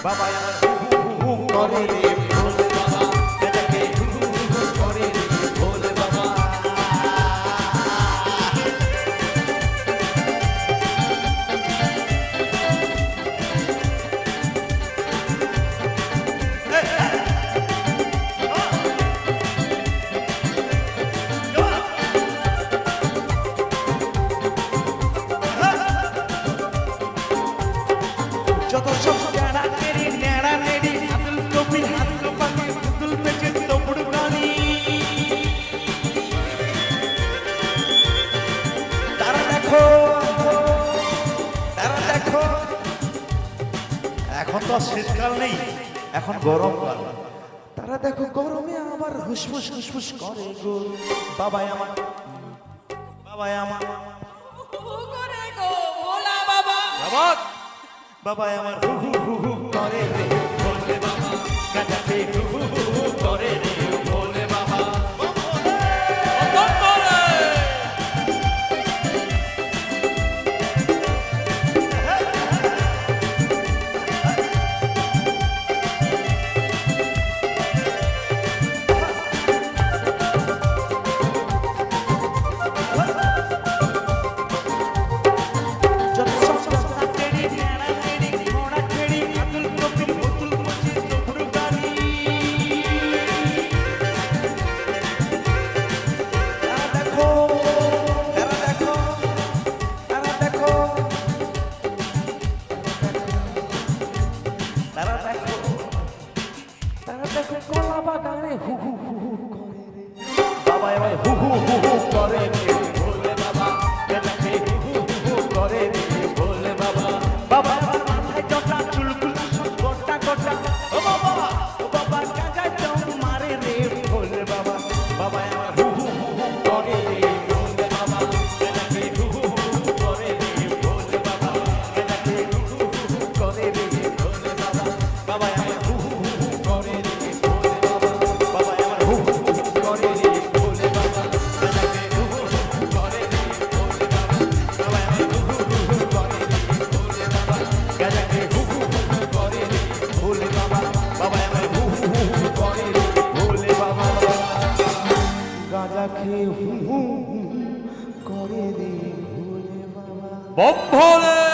বাবা আমার হু হু করে রে ভোলে বাবা গাজাকে হু হু করে রে ভোলে বাবা যত সব নেড়া নেড়ি আতুল কপি হাত কপালে পুতুল পেছে তোপড় গানি তারা দেখো এখন তো শীতকাল নেই এখন গরমকাল তারা দেখো গরমে আবার হুসফুস করে গো বাবা আমার করে গো ভোলা বাবা বাবা আমার হু হু করে রে ভোলে বাবা গাজাকে হু হু করে রে ভোলে বাবা কলা বাগানে হু হু করে রে বাবা এবার হু হু করে রে ভোলে বাবা গাজাকে হু হু করে রে ভোলে বাবা বাবা আমার মাথায় জটা চুলগুলো সব গোটা ও বাবা গাজায় দম মারে রে ভোলে বাবা বাবা আমার হু হু করে রে ভোলে বাবা গাজাকে হু হু করে রে ভোলে বাবা গাজাকে হু হু করে রে ভোলে বাবা বাবা আমার হু হু করে রে গাজাকে হু হু করে রে ভোলে বাবা ভোলে